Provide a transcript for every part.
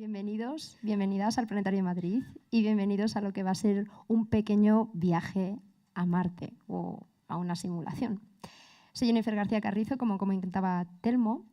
Bienvenidos, bienvenidas al Planetario de Madrid y bienvenidos a lo que va a ser un pequeño viaje a Marte o a una simulación. Soy Jennifer García Carrizo, como comentaba Telmo,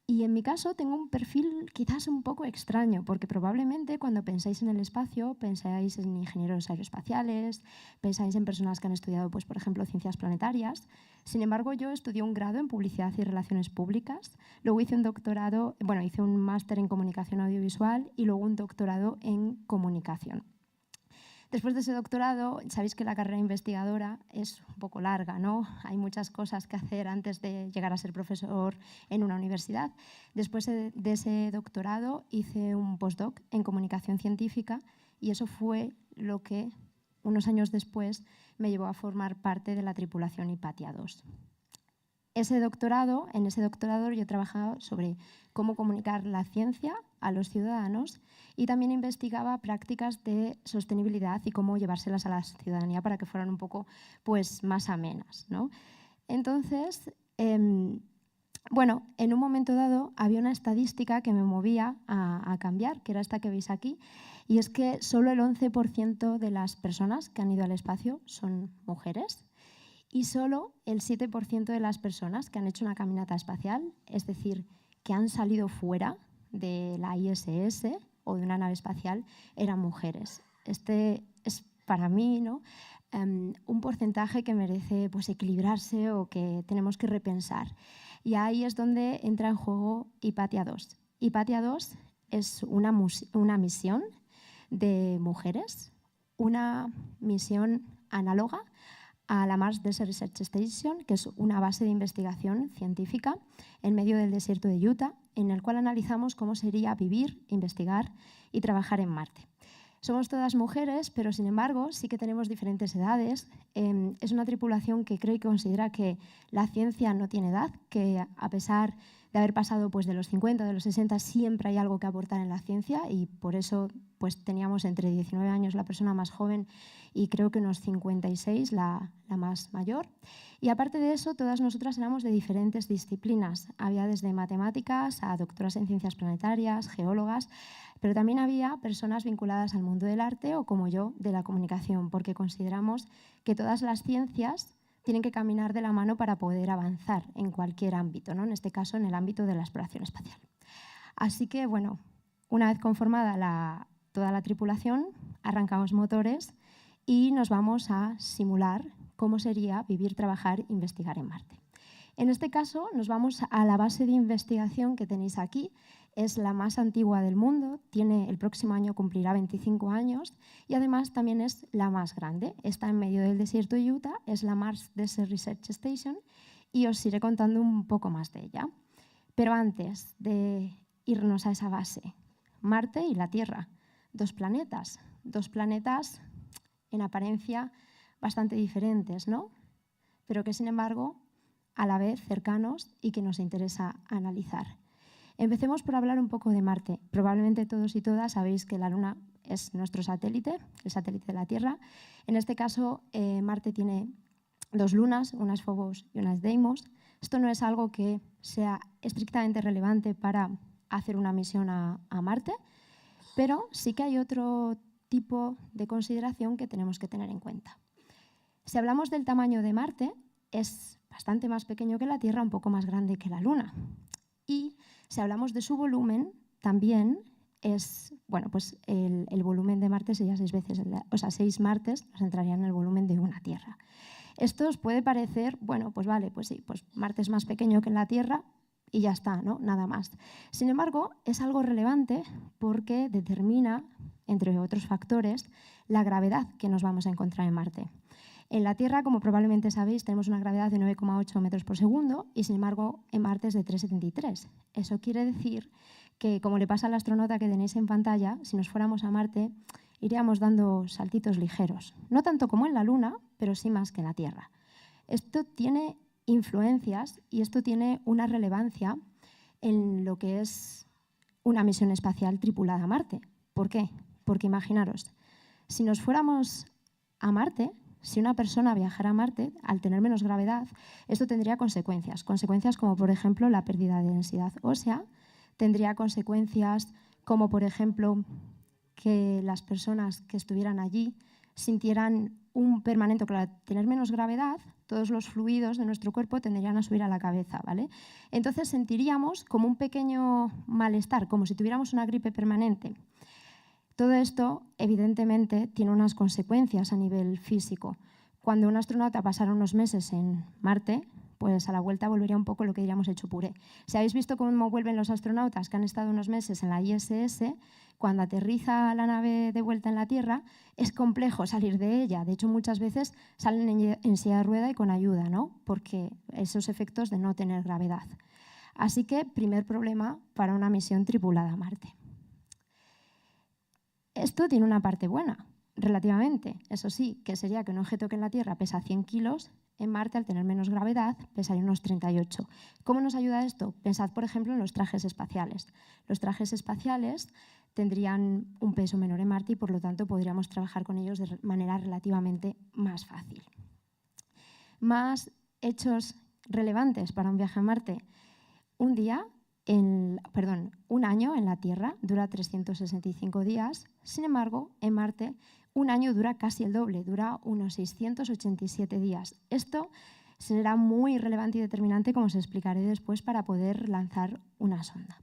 y en mi caso tengo un perfil quizás un poco extraño, porque probablemente cuando pensáis en el espacio pensáis en ingenieros aeroespaciales, pensáis en personas que han estudiado, pues, por ejemplo, ciencias planetarias. Sin embargo, yo estudié un grado en Publicidad y Relaciones Públicas, luego hice un doctorado, hice un máster en Comunicación Audiovisual y luego un doctorado en Comunicación. Después de ese doctorado, sabéis que la carrera investigadora es un poco larga, ¿no? Hay muchas cosas que hacer antes de llegar a ser profesor en una universidad. Después de ese doctorado hice un postdoc en comunicación científica y eso fue lo que, unos años después, me llevó a formar parte de la tripulación Hipatia 2. En ese doctorado yo he trabajado sobre cómo comunicar la ciencia a los ciudadanos y también investigaba prácticas de sostenibilidad y cómo llevárselas a la ciudadanía para que fueran un poco, pues, más amenas, ¿no? Entonces, en un momento dado había una estadística que me movía a cambiar, que era esta que veis aquí, y es que solo el 11% de las personas que han ido al espacio son mujeres. Y solo el 7% de las personas que han hecho una caminata espacial, es decir, que han salido fuera de la ISS o de una nave espacial, eran mujeres. Este es para mí, ¿no?, un porcentaje que merece, pues, equilibrarse o que tenemos que repensar. Y ahí es donde entra en juego Hipatia 2. Hipatia 2 es una misión de mujeres, una misión análoga a la Mars Desert Research Station, que es una base de investigación científica en medio del desierto de Utah, en el cual analizamos cómo sería vivir, investigar y trabajar en Marte. Somos todas mujeres, pero sin embargo sí que tenemos diferentes edades. Es una tripulación que cree y considera que la ciencia no tiene edad, que a pesar de haber pasado, pues, de los 50, de los 60, siempre hay algo que aportar en la ciencia y por eso, pues, teníamos entre 19 años la persona más joven y creo que unos 56 la más mayor. Y aparte de eso, todas nosotras éramos de diferentes disciplinas. Había desde matemáticas a doctoras en ciencias planetarias, geólogas, pero también había personas vinculadas al mundo del arte o, como yo, de la comunicación, porque consideramos que todas las ciencias tienen que caminar de la mano para poder avanzar en cualquier ámbito, ¿no? En este caso, en el ámbito de la exploración espacial. Así que, bueno, una vez conformada toda la tripulación, arrancamos motores y nos vamos a simular cómo sería vivir, trabajar, investigar en Marte. En este caso, nos vamos a la base de investigación que tenéis aquí. Es la más antigua del mundo, el próximo año cumplirá 25 años y además también es la más grande. Está en medio del desierto de Utah, es la Mars Desert Research Station y os iré contando un poco más de ella. Pero antes de irnos a esa base, Marte y la Tierra, dos planetas en apariencia bastante diferentes, ¿no? Pero que sin embargo a la vez cercanos y que nos interesa analizar. Empecemos por hablar un poco de Marte. Probablemente todos y todas sabéis que la Luna es nuestro satélite, el satélite de la Tierra. En este caso, Marte tiene dos lunas, una es Phobos y una es Deimos. Esto no es algo que sea estrictamente relevante para hacer una misión a Marte, pero sí que hay otro tipo de consideración que tenemos que tener en cuenta. Si hablamos del tamaño de Marte, es bastante más pequeño que la Tierra, un poco más grande que la Luna. Y si hablamos de su volumen, también es, pues el volumen de Marte sería 6 veces, 6 Martes nos entrarían en el volumen de una Tierra. Esto os puede parecer, pues vale, pues sí, pues Marte es más pequeño que la Tierra y ya está, ¿no? Nada más. Sin embargo, es algo relevante porque determina, entre otros factores, la gravedad que nos vamos a encontrar en Marte. En la Tierra, como probablemente sabéis, tenemos una gravedad de 9,8 metros por segundo y, sin embargo, en Marte es de 3,73. Eso quiere decir que, como le pasa al astronauta que tenéis en pantalla, si nos fuéramos a Marte, iríamos dando saltitos ligeros. No tanto como en la Luna, pero sí más que en la Tierra. Esto tiene influencias y esto tiene una relevancia en lo que es una misión espacial tripulada a Marte. ¿Por qué? Porque imaginaros, si nos fuéramos a Marte, si una persona viajara a Marte, al tener menos gravedad, esto tendría consecuencias como, por ejemplo, la pérdida de densidad ósea, tendría consecuencias como por ejemplo que las personas que estuvieran allí sintieran un permanente, claro, al tener menos gravedad, todos los fluidos de nuestro cuerpo tenderían a subir a la cabeza, ¿vale? Entonces sentiríamos como un pequeño malestar, como si tuviéramos una gripe permanente. Todo esto, evidentemente, tiene unas consecuencias a nivel físico. Cuando un astronauta pasara unos meses en Marte, pues a la vuelta volvería un poco lo que diríamos hecho puré. Si habéis visto cómo vuelven los astronautas que han estado unos meses en la ISS, cuando aterriza la nave de vuelta en la Tierra, es complejo salir de ella. De hecho, muchas veces salen en silla de rueda y con ayuda, ¿no? Porque esos efectos de no tener gravedad. Así que, primer problema para una misión tripulada a Marte. Esto tiene una parte buena, relativamente. Eso sí, que sería que un objeto que en la Tierra pesa 100 kilos, en Marte, al tener menos gravedad, pesaría unos 38. ¿Cómo nos ayuda esto? Pensad, por ejemplo, en los trajes espaciales. Los trajes espaciales tendrían un peso menor en Marte y, por lo tanto, podríamos trabajar con ellos de manera relativamente más fácil. Más hechos relevantes para un viaje a Marte. Un año en la Tierra dura 365 días, sin embargo, en Marte un año dura casi el doble, dura unos 687 días. Esto será muy relevante y determinante, como os explicaré después, para poder lanzar una sonda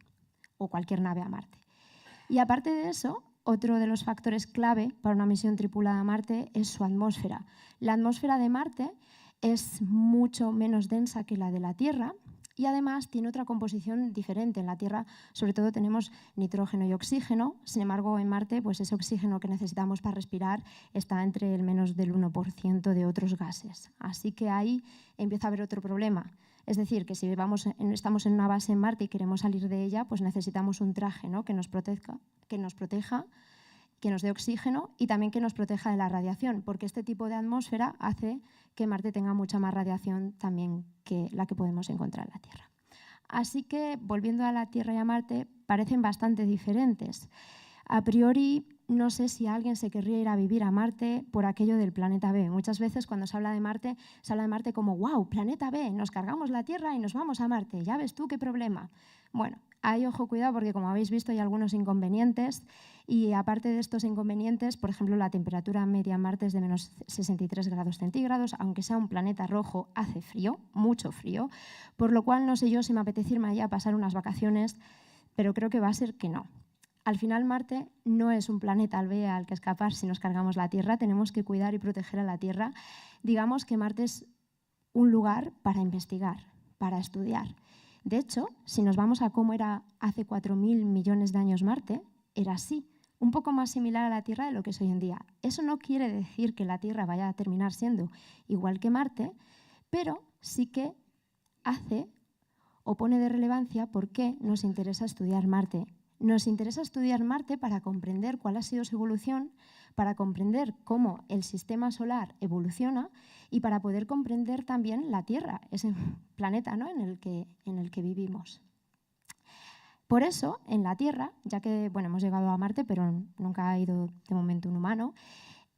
o cualquier nave a Marte. Y aparte de eso, otro de los factores clave para una misión tripulada a Marte es su atmósfera. La atmósfera de Marte es mucho menos densa que la de la Tierra y además tiene otra composición diferente. En la Tierra, sobre todo, tenemos nitrógeno y oxígeno. Sin embargo, en Marte, pues ese oxígeno que necesitamos para respirar está entre el menos del 1% de otros gases. Así que ahí empieza a haber otro problema. Es decir, que si estamos en una base en Marte y queremos salir de ella, pues necesitamos un traje, ¿no?, que nos proteja, que nos dé oxígeno y también que nos proteja de la radiación, porque este tipo de atmósfera hace que Marte tenga mucha más radiación también que la que podemos encontrar en la Tierra. Así que, volviendo a la Tierra y a Marte, parecen bastante diferentes. A priori, no sé si alguien se querría ir a vivir a Marte por aquello del planeta B. Muchas veces cuando se habla de Marte como ¡wow! Planeta B, nos cargamos la Tierra y nos vamos a Marte. Ya ves tú qué problema. Bueno, ahí ojo, cuidado, porque como habéis visto hay algunos inconvenientes y aparte de estos inconvenientes, por ejemplo, la temperatura media en Marte es de menos 63 grados centígrados, aunque sea un planeta rojo, hace frío, mucho frío, por lo cual no sé yo si me apetece irme allá a pasar unas vacaciones, pero creo que va a ser que no. Al final, Marte no es un planeta al que escapar si nos cargamos la Tierra, tenemos que cuidar y proteger a la Tierra. Digamos que Marte es un lugar para investigar, para estudiar. De hecho, si nos vamos a cómo era hace 4.000 millones de años Marte, era así, un poco más similar a la Tierra de lo que es hoy en día. Eso no quiere decir que la Tierra vaya a terminar siendo igual que Marte, pero sí que hace o pone de relevancia por qué nos interesa estudiar Marte. Nos interesa estudiar Marte para comprender cuál ha sido su evolución, para comprender cómo el sistema solar evoluciona y para poder comprender también la Tierra, ese planeta, ¿no?, en el que vivimos. Por eso, en la Tierra, ya que hemos llegado a Marte, pero nunca ha ido de momento un humano,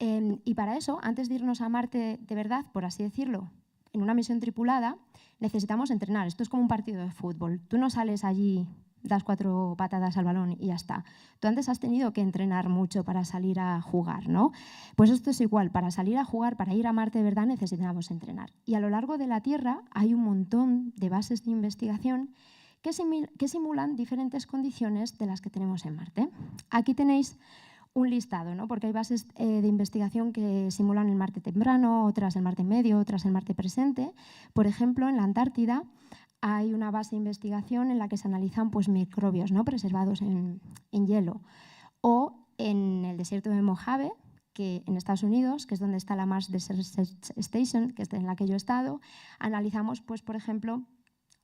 y para eso, antes de irnos a Marte de verdad, por así decirlo, en una misión tripulada, necesitamos entrenar. Esto es como un partido de fútbol. Tú no sales allí, das 4 patadas al balón y ya está. Tú antes has tenido que entrenar mucho para salir a jugar, ¿no? Pues esto es igual. Para salir a jugar, para ir a Marte de verdad, necesitamos entrenar. Y a lo largo de la Tierra hay un montón de bases de investigación que simulan diferentes condiciones de las que tenemos en Marte. Aquí tenéis un listado, ¿no?, porque hay bases de investigación que simulan el Marte temprano, otras el Marte medio, otras el Marte presente. Por ejemplo, en la Antártida hay una base de investigación en la que se analizan microbios, ¿no?, preservados en hielo. O en el desierto de Mojave, que en Estados Unidos, que es donde está la Mars Research Station, que es en la que yo he estado, analizamos, por ejemplo,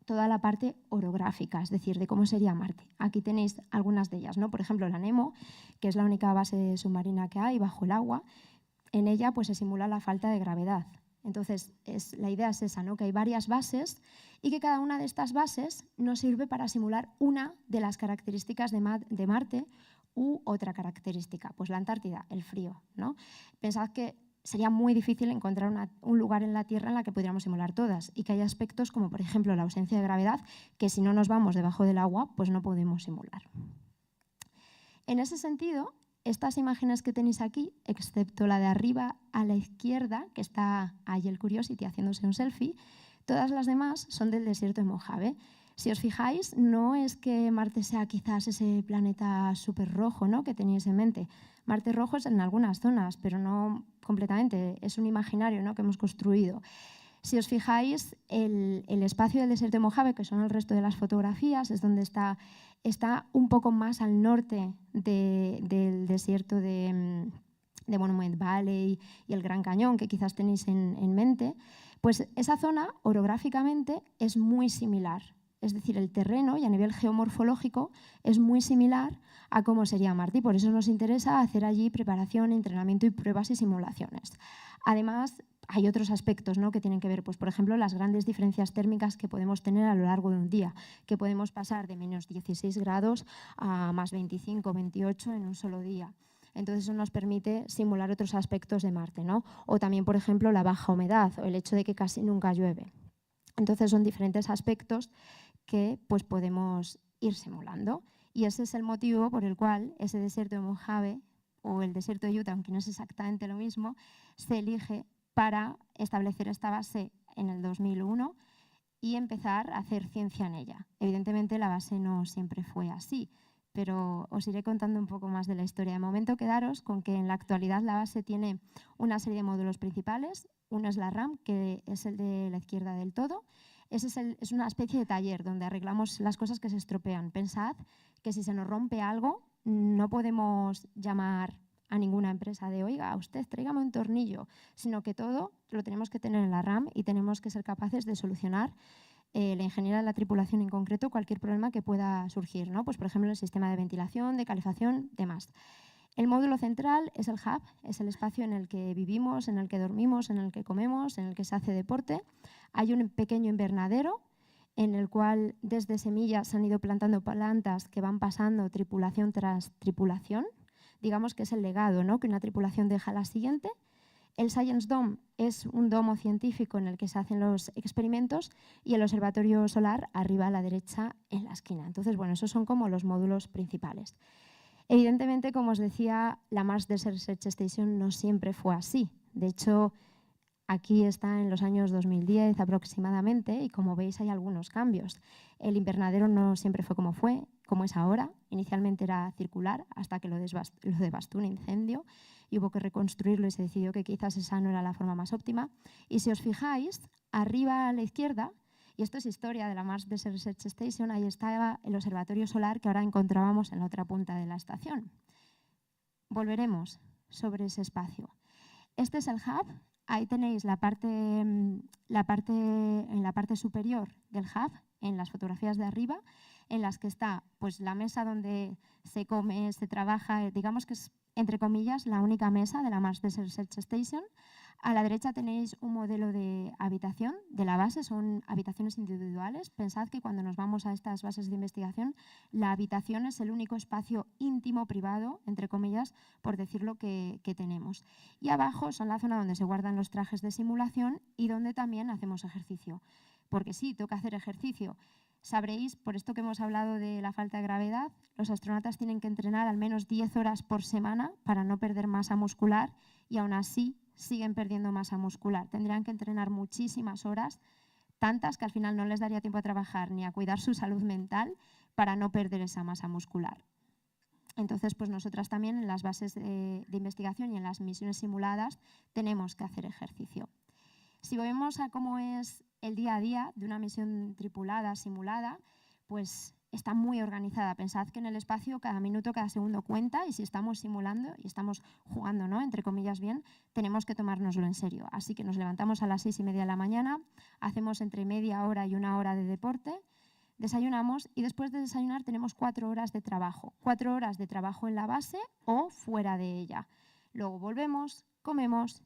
toda la parte orográfica, es decir, de cómo sería Marte. Aquí tenéis algunas de ellas, ¿no? Por ejemplo, la NEMO, que es la única base submarina que hay bajo el agua. En ella se simula la falta de gravedad. Entonces, la idea es esa, ¿no?, que hay varias bases y que cada una de estas bases nos sirve para simular una de las características de Marte u otra característica. Pues la Antártida, el frío, ¿no? Pensad que sería muy difícil encontrar un lugar en la Tierra en la que pudiéramos simular todas y que hay aspectos como, por ejemplo, la ausencia de gravedad, que si no nos vamos debajo del agua, pues no podemos simular. En ese sentido, estas imágenes que tenéis aquí, excepto la de arriba a la izquierda, que está ahí el Curiosity haciéndose un selfie, todas las demás son del desierto de Mojave. Si os fijáis, no es que Marte sea quizás ese planeta súper rojo, ¿no?, que tenéis en mente. Marte rojo es en algunas zonas, pero no completamente. Es un imaginario, ¿no?, que hemos construido. Si os fijáis, el espacio del desierto de Mojave, que son el resto de las fotografías, es donde está un poco más al norte del desierto de Monument Valley y el Gran Cañón, que quizás tenéis en mente. Pues esa zona, orográficamente, es muy similar. Es decir, el terreno y a nivel geomorfológico es muy similar a cómo sería Marte, y por eso nos interesa hacer allí preparación, entrenamiento y pruebas y simulaciones. Además, hay otros aspectos, ¿no?, que tienen que ver, pues, por ejemplo, las grandes diferencias térmicas que podemos tener a lo largo de un día, que podemos pasar de menos 16 grados a más 25, 28 en un solo día. Entonces eso nos permite simular otros aspectos de Marte, ¿no? O también, por ejemplo, la baja humedad o el hecho de que casi nunca llueve. Entonces son diferentes aspectos que pues, podemos ir simulando. Y ese es el motivo por el cual ese desierto de Mojave o el desierto de Utah, aunque no es exactamente lo mismo, se elige para establecer esta base en el 2001 y empezar a hacer ciencia en ella. Evidentemente la base no siempre fue así, pero os iré contando un poco más de la historia. De momento quedaros con que en la actualidad la base tiene una serie de módulos principales. Uno es la RAM, que es el de la izquierda del todo. Ese es una especie de taller donde arreglamos las cosas que se estropean. Pensad que si se nos rompe algo, no podemos llamar a ninguna empresa de, oiga, usted tráigame un tornillo, sino que todo lo tenemos que tener en la RAM y tenemos que ser capaces de solucionar la ingeniera de la tripulación en concreto cualquier problema que pueda surgir, ¿no? Pues, por ejemplo, el sistema de ventilación, de calefacción, demás. El módulo central es el hub, es el espacio en el que vivimos, en el que dormimos, en el que comemos, en el que se hace deporte. Hay un pequeño invernadero en el cual desde semillas se han ido plantando plantas que van pasando tripulación tras tripulación. Digamos que es el legado, ¿no?, que una tripulación deja a la siguiente. El Science Dome es un domo científico en el que se hacen los experimentos y el observatorio solar arriba a la derecha en la esquina. Entonces, bueno, esos son como los módulos principales. Evidentemente, como os decía, la Mars Desert Research Station no siempre fue así. De hecho, aquí está en los años 2010 aproximadamente y como veis hay algunos cambios. El invernadero no siempre fue, como es ahora. Inicialmente era circular hasta que lo devastó un incendio y hubo que reconstruirlo y se decidió que quizás esa no era la forma más óptima. Y si os fijáis, arriba a la izquierda, y esto es historia de la Mars Desert Research Station, ahí estaba el observatorio solar que ahora encontrábamos en la otra punta de la estación. Volveremos sobre ese espacio. Este es el hub. Ahí tenéis en la parte superior del hub, en las fotografías de arriba, en las que está pues, la mesa donde se come, se trabaja, digamos que es, entre comillas, la única mesa de la Mars Desert Research Station. A la derecha tenéis un modelo de habitación de la base, son habitaciones individuales. Pensad que cuando nos vamos a estas bases de investigación, la habitación es el único espacio íntimo, privado, entre comillas, por decirlo, que tenemos. Y abajo son la zona donde se guardan los trajes de simulación y donde también hacemos ejercicio. Porque sí, toca hacer ejercicio. Sabréis, por esto que hemos hablado de la falta de gravedad, los astronautas tienen que entrenar al menos 10 horas por semana para no perder masa muscular y aún así siguen perdiendo masa muscular. Tendrían que entrenar muchísimas horas, tantas que al final no les daría tiempo a trabajar ni a cuidar su salud mental para no perder esa masa muscular. Entonces, pues nosotras también en las bases de investigación y en las misiones simuladas tenemos que hacer ejercicio. Si volvemos a cómo es el día a día de una misión tripulada, simulada, pues está muy organizada. Pensad que en el espacio cada minuto, cada segundo cuenta y si estamos simulando y estamos jugando, ¿no?, entre comillas bien, tenemos que tomárnoslo en serio. Así que nos levantamos a las 6:30 de la mañana, hacemos entre media hora y una hora de deporte, desayunamos y después de desayunar tenemos 4 horas de trabajo. 4 horas de trabajo en la base o fuera de ella. Luego volvemos, comemos,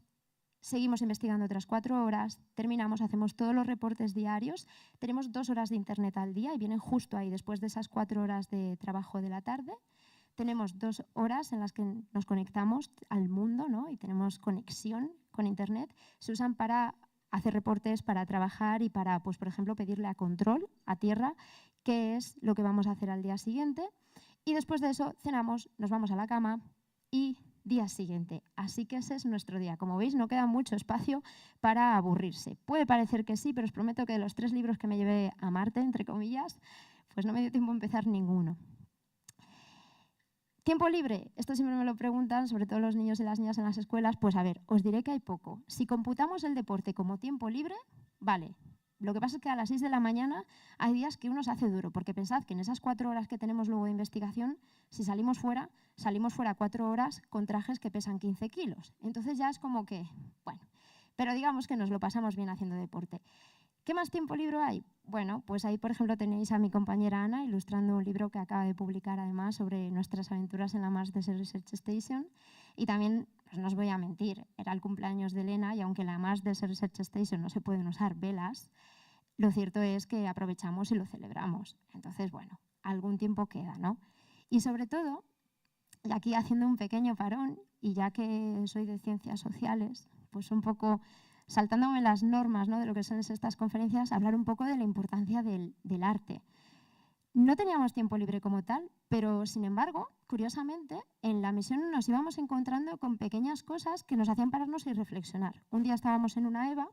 seguimos investigando otras 4 horas, terminamos, hacemos todos los reportes diarios, tenemos 2 horas de internet al día y vienen justo ahí después de esas 4 horas de trabajo de la tarde. Tenemos 2 horas en las que nos conectamos al mundo, ¿no?, y tenemos conexión con internet. Se usan para hacer reportes, para trabajar y para, pues, por ejemplo, pedirle a control, a tierra, qué es lo que vamos a hacer al día siguiente. Y después de eso cenamos, nos vamos a la cama y día siguiente. Así que ese es nuestro día. Como veis, no queda mucho espacio para aburrirse. Puede parecer que sí, pero os prometo que de los 3 libros que me llevé a Marte, entre comillas, pues no me dio tiempo a empezar ninguno. ¿Tiempo libre? Esto siempre me lo preguntan, sobre todo los niños y las niñas en las escuelas. Pues a ver, os diré que hay poco. Si computamos el deporte como tiempo libre, vale. Lo que pasa es que a las 6 de la mañana hay días que uno se hace duro, porque pensad que en esas 4 horas que tenemos luego de investigación, si salimos fuera 4 horas con trajes que pesan 15 kilos. Entonces ya es como que, bueno, pero digamos que nos lo pasamos bien haciendo deporte. ¿Qué más tiempo libre hay? Bueno, pues ahí, por ejemplo, tenéis a mi compañera Ana ilustrando un libro que acaba de publicar además sobre nuestras aventuras en la Mars Desert Research Station. Y también, pues no os voy a mentir, era el cumpleaños de Elena y aunque en la Mars Desert Research Station no se pueden usar velas, lo cierto es que aprovechamos y lo celebramos. Entonces, bueno, algún tiempo queda, ¿no? Y sobre todo, y aquí haciendo un pequeño parón, y ya que soy de ciencias sociales, pues un poco saltándome las normas, ¿no?, de lo que son estas conferencias, hablar un poco de la importancia del arte. No teníamos tiempo libre como tal, pero sin embargo, curiosamente, en la misión nos íbamos encontrando con pequeñas cosas que nos hacían pararnos y reflexionar. Un día estábamos en una EVA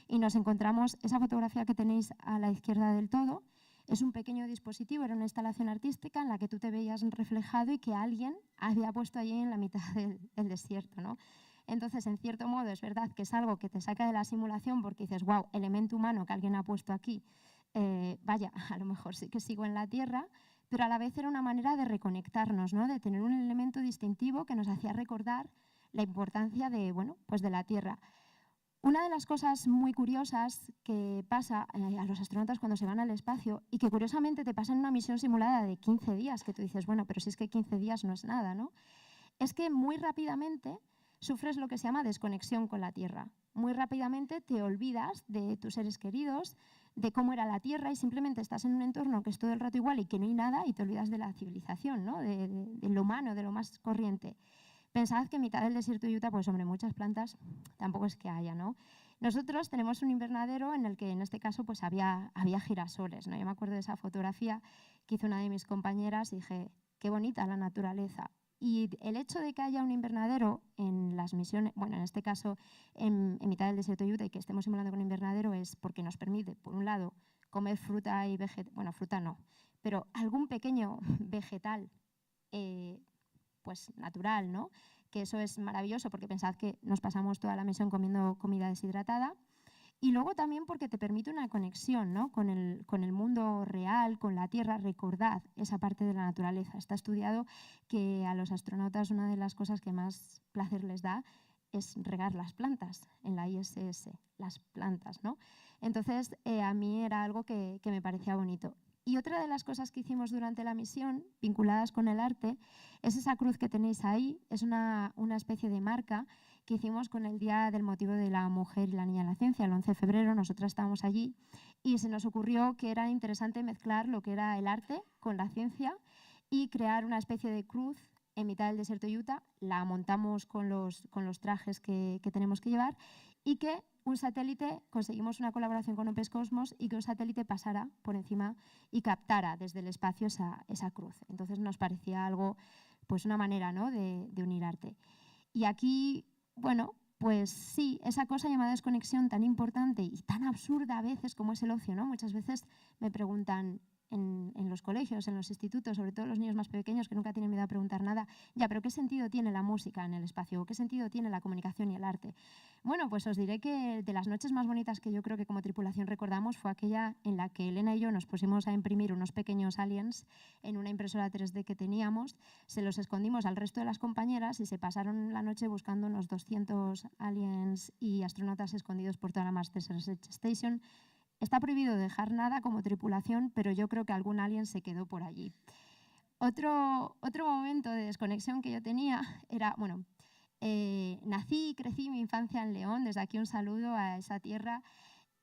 y nos encontramos esa fotografía que tenéis a la izquierda del todo. Es un pequeño dispositivo, era una instalación artística en la que tú te veías reflejado y que alguien había puesto allí en la mitad del desierto, ¿no? Entonces, en cierto modo, es verdad que es algo que te saca de la simulación porque dices, wow, elemento humano que alguien ha puesto aquí, vaya, a lo mejor sí que sigo en la Tierra, pero a la vez era una manera de reconectarnos, ¿no?, de tener un elemento distintivo que nos hacía recordar la importancia de, bueno, pues de la Tierra. Una de las cosas muy curiosas que pasa a los astronautas cuando se van al espacio y que curiosamente te pasa en una misión simulada de 15 días, que tú dices, bueno, pero si es que 15 días no es nada, ¿no?, es que muy rápidamente sufres lo que se llama desconexión con la Tierra. Muy rápidamente te olvidas de tus seres queridos, de cómo era la Tierra y simplemente estás en un entorno que es todo el rato igual y que no hay nada y te olvidas de la civilización, ¿no?, de lo humano, de lo más corriente. Pensad que en mitad del desierto de Utah, pues hombre, muchas plantas tampoco es que haya, ¿no? Nosotros tenemos un invernadero en el que en este caso pues había girasoles, ¿no? Yo me acuerdo de esa fotografía que hizo una de mis compañeras y dije, qué bonita la naturaleza. Y el hecho de que haya un invernadero en las misiones, bueno, en este caso en mitad del desierto de Utah y que estemos simulando con un invernadero es porque nos permite, por un lado, comer fruta y vegetal, bueno, fruta no, pero algún pequeño vegetal pues natural, ¿no?, que eso es maravilloso porque pensad que nos pasamos toda la misión comiendo comida deshidratada. Y luego también porque te permite una conexión, ¿no?, con el mundo real, con la Tierra. Recordad esa parte de la naturaleza. Está estudiado que a los astronautas una de las cosas que más placer les da es regar las plantas en la ISS, las plantas, ¿no? Entonces, a mí era algo que me parecía bonito. Y otra de las cosas que hicimos durante la misión, vinculadas con el arte, es esa cruz que tenéis ahí. Es una especie de marca que hicimos con el Día del Motivo de la Mujer y la Niña en la Ciencia, el 11 de febrero. Nosotras estábamos allí y se nos ocurrió que era interesante mezclar lo que era el arte con la ciencia y crear una especie de cruz en mitad del desierto de Utah. La montamos con los trajes que tenemos que llevar y que un satélite, conseguimos una colaboración con Opes Cosmos y que un satélite pasara por encima y captara desde el espacio esa cruz. Entonces nos parecía algo, pues una manera, ¿no?, de unir arte. Y aquí, bueno, pues sí, esa cosa llamada desconexión tan importante y tan absurda a veces como es el ocio, ¿no? Muchas veces me preguntan en los colegios, en los institutos, sobre todo los niños más pequeños que nunca tienen miedo a preguntar nada, ya, pero ¿qué sentido tiene la música en el espacio? ¿Qué sentido tiene la comunicación y el arte? Bueno, pues os diré que de las noches más bonitas que yo creo que como tripulación recordamos fue aquella en la que Elena y yo nos pusimos a imprimir unos pequeños aliens en una impresora 3D que teníamos, se los escondimos al resto de las compañeras y se pasaron la noche buscando unos 200 aliens y astronautas escondidos por toda la Mars Research Station. Está prohibido dejar nada como tripulación, pero yo creo que algún alien se quedó por allí. Otro momento de desconexión que yo tenía era, bueno, nací y crecí mi infancia en León, desde aquí un saludo a esa tierra.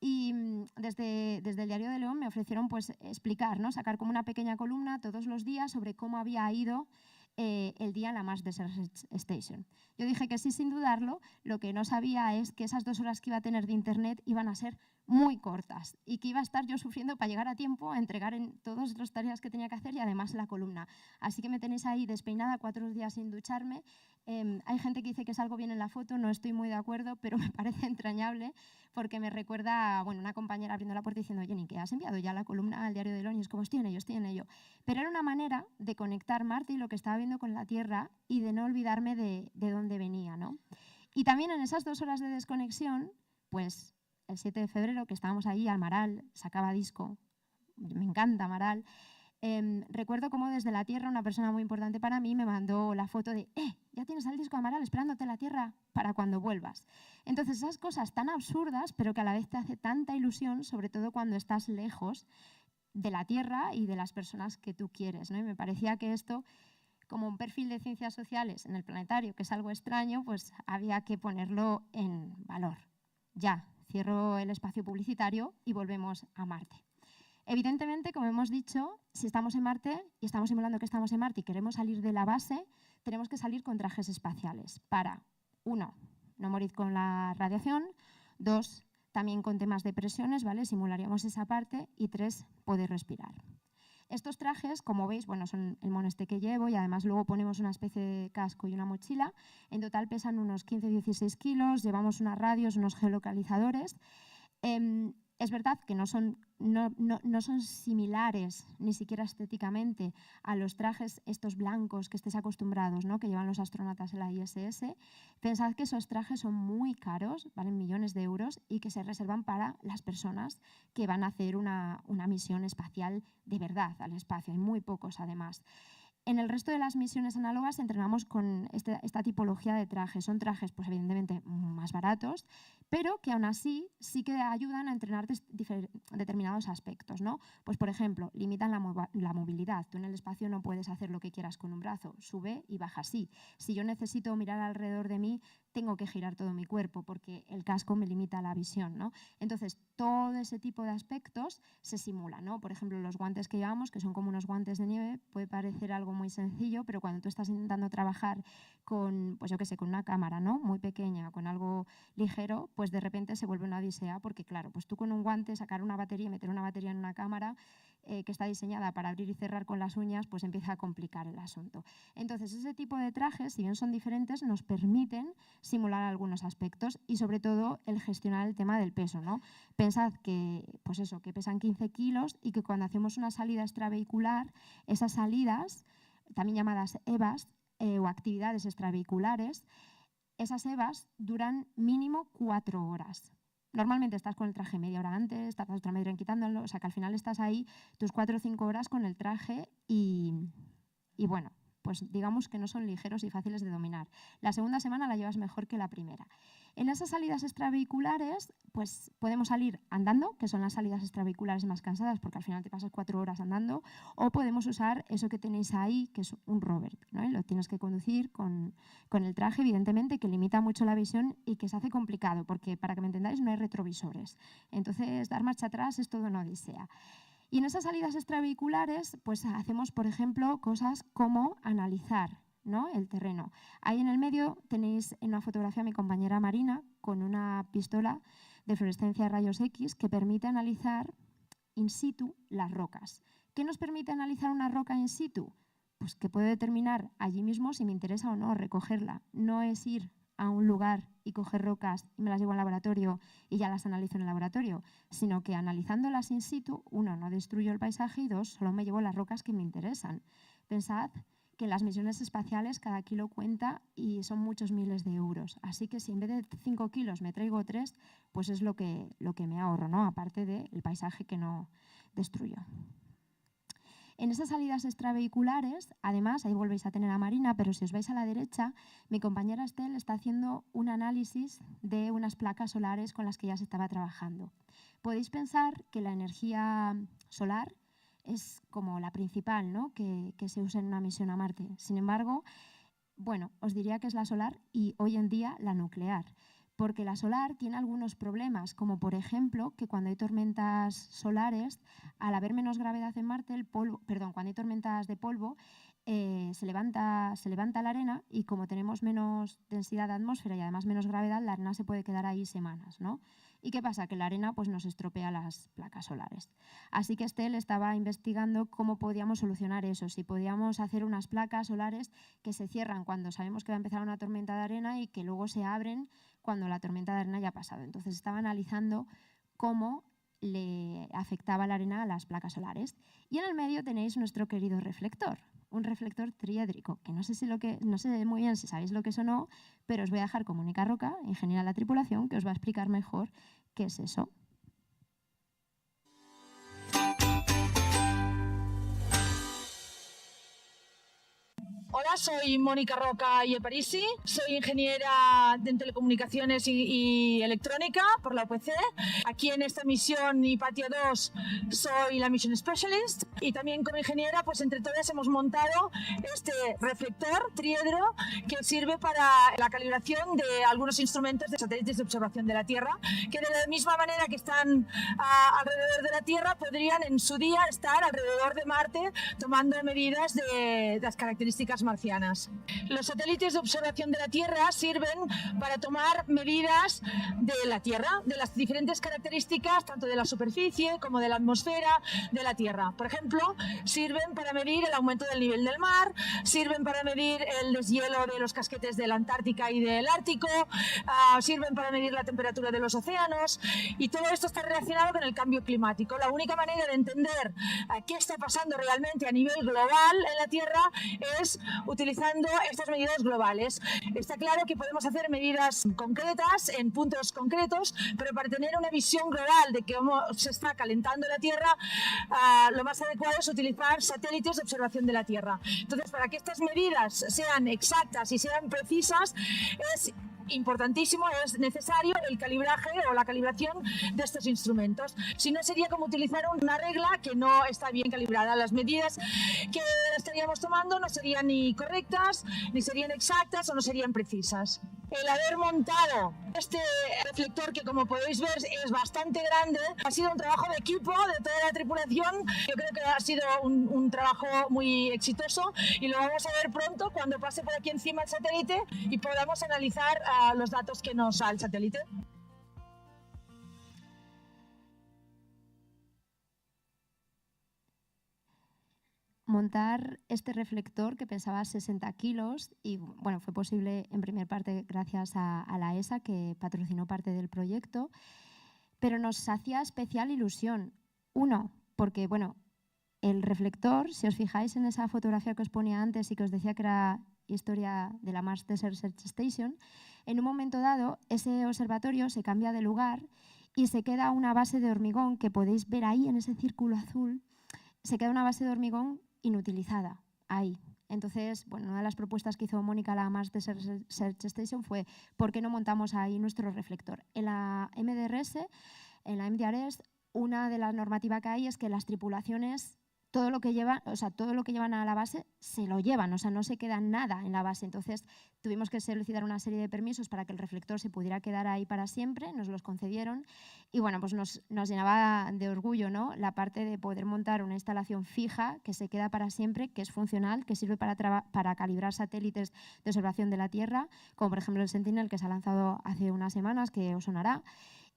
Y desde el Diario de León me ofrecieron pues explicar, ¿no?, sacar como una pequeña columna todos los días sobre cómo había ido el día en la Mars Desert Station. Yo dije que sí sin dudarlo, lo que no sabía es que esas 2 horas que iba a tener de internet iban a ser muy cortas y que iba a estar yo sufriendo para llegar a tiempo a entregar en todas las tareas que tenía que hacer y además la columna. Así que me tenéis ahí despeinada 4 días sin ducharme. Hay gente que dice que salgo bien en la foto, no estoy muy de acuerdo, pero me parece entrañable porque me recuerda a una compañera abriendo la puerta diciendo: Jenny, ¿que has enviado ya la columna al diario de Loni? Es como, estoy en ello. Pero era una manera de conectar Marte y lo que estaba viendo con la Tierra y de no olvidarme de dónde venía, ¿no? Y también en esas 2 horas de desconexión, pues el 7 de febrero, que estábamos ahí, Amaral sacaba disco, me encanta Amaral, recuerdo cómo desde la Tierra una persona muy importante para mí me mandó la foto de ya tienes el disco Amaral esperándote en la Tierra para cuando vuelvas. Entonces esas cosas tan absurdas, pero que a la vez te hace tanta ilusión, sobre todo cuando estás lejos de la Tierra y de las personas que tú quieres, ¿no? Y me parecía que esto, como un perfil de ciencias sociales en el planetario, que es algo extraño, pues había que ponerlo en valor. Ya, cierro el espacio publicitario y volvemos a Marte. Evidentemente, como hemos dicho, si estamos en Marte y estamos simulando que estamos en Marte y queremos salir de la base, tenemos que salir con trajes espaciales para, 1, no morir con la radiación, 2, también con temas de presiones, ¿vale? Simularíamos esa parte, y 3, poder respirar. Estos trajes, como veis, son el mono este que llevo y además luego ponemos una especie de casco y una mochila. En total pesan unos 15-16 kilos, llevamos unas radios, unos geolocalizadores. Es verdad que no son similares ni siquiera estéticamente a los trajes estos blancos que estéis acostumbrados, ¿no?, que llevan los astronautas en la ISS. Pensad que esos trajes son muy caros, valen millones de euros y que se reservan para las personas que van a hacer una misión espacial de verdad al espacio. Hay muy pocos además. En el resto de las misiones análogas entrenamos con esta tipología de trajes. Son trajes, pues evidentemente, más baratos, pero que aún así sí que ayudan a entrenar determinados aspectos, ¿no? Pues, por ejemplo, limitan la movilidad. Tú en el espacio no puedes hacer lo que quieras con un brazo, sube y baja así. Si yo necesito mirar alrededor de mí, tengo que girar todo mi cuerpo porque el casco me limita la visión, ¿no? Entonces, todo ese tipo de aspectos se simulan, ¿no? Por ejemplo, los guantes que llevamos, que son como unos guantes de nieve, puede parecer algo muy sencillo, pero cuando tú estás intentando trabajar con, pues yo qué sé, con una cámara, ¿no?, muy pequeña, con algo ligero, pues de repente se vuelve una odisea, porque claro, pues tú con un guante sacar una batería y meter una batería en una cámara que está diseñada para abrir y cerrar con las uñas, pues empieza a complicar el asunto. Entonces, ese tipo de trajes, si bien son diferentes, nos permiten simular algunos aspectos y sobre todo el gestionar el tema del peso, ¿no? Pensad que, pues eso, que pesan 15 kilos y que cuando hacemos una salida extravehicular, esas salidas, también llamadas EVAs o actividades extravehiculares, esas EVAs duran mínimo 4 horas. Normalmente estás con el traje media hora antes, tardas otra media hora en quitándolo, o sea que al final estás ahí tus 4 o 5 horas con el traje y bueno, pues digamos que no son ligeros y fáciles de dominar. La segunda semana la llevas mejor que la primera. En esas salidas extravehiculares, pues podemos salir andando, que son las salidas extravehiculares más cansadas, porque al final te pasas 4 horas andando, o podemos usar eso que tenéis ahí, que es un rover, ¿no? Y lo tienes que conducir con el traje, evidentemente, que limita mucho la visión y que se hace complicado, porque para que me entendáis no hay retrovisores. Entonces, dar marcha atrás es todo una odisea. Y en esas salidas extravehiculares, pues hacemos, por ejemplo, cosas como analizar, ¿no?, el terreno. Ahí en el medio tenéis en una fotografía a mi compañera Marina con una pistola de fluorescencia de rayos X que permite analizar in situ las rocas. ¿Qué nos permite analizar una roca in situ? Pues que puedo determinar allí mismo si me interesa o no recogerla. No es ir a un lugar y coger rocas y me las llevo al laboratorio y ya las analizo en el laboratorio, sino que analizándolas in situ, 1, no destruyo el paisaje y 2, solo me llevo las rocas que me interesan. Pensad que en las misiones espaciales cada kilo cuenta y son muchos miles de euros. Así que si en vez de 5 kilos me traigo 3, pues es lo que me ahorro, ¿no?, aparte del paisaje que no destruyo. En esas salidas extravehiculares, además, ahí volvéis a tener a Marina, pero si os vais a la derecha, mi compañera Estel está haciendo un análisis de unas placas solares con las que ya se estaba trabajando. Podéis pensar que la energía solar es como la principal, ¿no?, que se usa en una misión a Marte. Sin embargo, bueno, os diría que es la solar y hoy en día la nuclear. Porque la solar tiene algunos problemas, como por ejemplo que cuando hay tormentas solares, al haber menos gravedad en Marte, cuando hay tormentas de polvo, se levanta la arena y como tenemos menos densidad de atmósfera y además menos gravedad, la arena se puede quedar ahí semanas, ¿no? ¿Y qué pasa? Que la arena pues, nos estropea las placas solares. Así que Estel estaba investigando cómo podíamos solucionar eso, si podíamos hacer unas placas solares que se cierran cuando sabemos que va a empezar una tormenta de arena y que luego se abren cuando la tormenta de arena ya ha pasado. Entonces estaba analizando cómo le afectaba la arena a las placas solares. Y en el medio tenéis nuestro querido reflector, un reflector triédrico, que no sé muy bien si sabéis lo que es o no, pero os voy a dejar con Mónica Roca, ingeniera de la tripulación, que os va a explicar mejor qué es eso. Hola, soy Mónica Roca y Parisi, soy ingeniera en telecomunicaciones y electrónica por la UPC. Aquí en esta misión IPATIA 2 soy la Mission Specialist y también como ingeniera, pues entre todas hemos montado este reflector triedro que sirve para la calibración de algunos instrumentos de satélites de observación de la Tierra, que de la misma manera que están alrededor de la Tierra, podrían en su día estar alrededor de Marte tomando medidas de las características marcianas. Los satélites de observación de la Tierra sirven para tomar medidas de la Tierra, de las diferentes características tanto de la superficie como de la atmósfera de la Tierra. Por ejemplo, sirven para medir el aumento del nivel del mar, sirven para medir el deshielo de los casquetes de la Antártica y del Ártico, sirven para medir la temperatura de los océanos, y todo esto está relacionado con el cambio climático. La única manera de entender qué está pasando realmente a nivel global en la Tierra es utilizando estas medidas globales. Está claro que podemos hacer medidas concretas en puntos concretos, pero para tener una visión global de cómo se está calentando la Tierra, lo más adecuado es utilizar satélites de observación de la Tierra. Entonces, para que estas medidas sean exactas y sean precisas, es importantísimo, es necesario el calibraje o la calibración de estos instrumentos. Si no, sería como utilizar una regla que no está bien calibrada. Las medidas que estaríamos tomando no serían ni correctas, ni serían exactas o no serían precisas. El haber montado este reflector, que como podéis ver es bastante grande, ha sido un trabajo de equipo de toda la tripulación. Yo creo que ha sido un trabajo muy exitoso y lo vamos a ver pronto cuando pase por aquí encima el satélite y podamos analizar los datos que nos da el satélite. Montar este reflector que pesaba 60 kilos y bueno, fue posible en primer parte gracias a la ESA, que patrocinó parte del proyecto, pero nos hacía especial ilusión. Uno, porque bueno, el reflector, si os fijáis en esa fotografía que os ponía antes y que os decía que era historia de la Mars Desert Research Station, en un momento dado ese observatorio se cambia de lugar y se queda una base de hormigón que podéis ver ahí en ese círculo azul, se queda una base de hormigón inutilizada ahí. Entonces, bueno, una de las propuestas que hizo Mónica a la Mars Desert Research Station fue ¿por qué no montamos ahí nuestro reflector? En la MDRS, en la MDRS, una de las normativas que hay es que las tripulaciones todo lo que llevan, todo lo que llevan a la base se lo llevan, no se queda nada en la base. Entonces tuvimos que solicitar una serie de permisos para que el reflector se pudiera quedar ahí para siempre, nos los concedieron y bueno, pues nos llenaba de orgullo, ¿no? La parte de poder montar una instalación fija que se queda para siempre, que es funcional, que sirve para calibrar satélites de observación de la Tierra, como por ejemplo el Sentinel, que se ha lanzado hace unas semanas, que os sonará.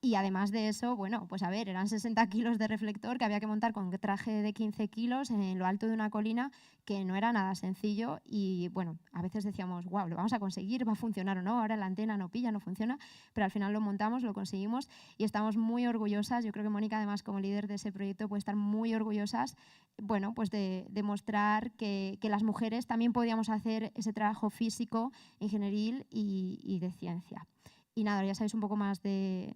Y además de eso, bueno, pues a ver, eran 60 kilos de reflector que había que montar con traje de 15 kilos en lo alto de una colina, que no era nada sencillo y bueno, a veces decíamos, wow, lo vamos a conseguir, va a funcionar o no, ahora la antena no pilla, no funciona, pero al final lo montamos, lo conseguimos y estamos muy orgullosas. Yo creo que Mónica, además, como líder de ese proyecto, puede estar muy orgullosas, bueno, pues de demostrar que las mujeres también podíamos hacer ese trabajo físico, ingenieril y de ciencia. Y nada, ya sabéis un poco más de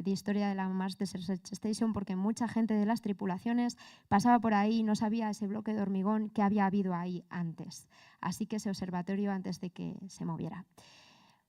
historia de la Mars Desert Research Station, porque mucha gente de las tripulaciones pasaba por ahí y no sabía ese bloque de hormigón que había habido ahí antes. Así que ese observatorio antes de que se moviera.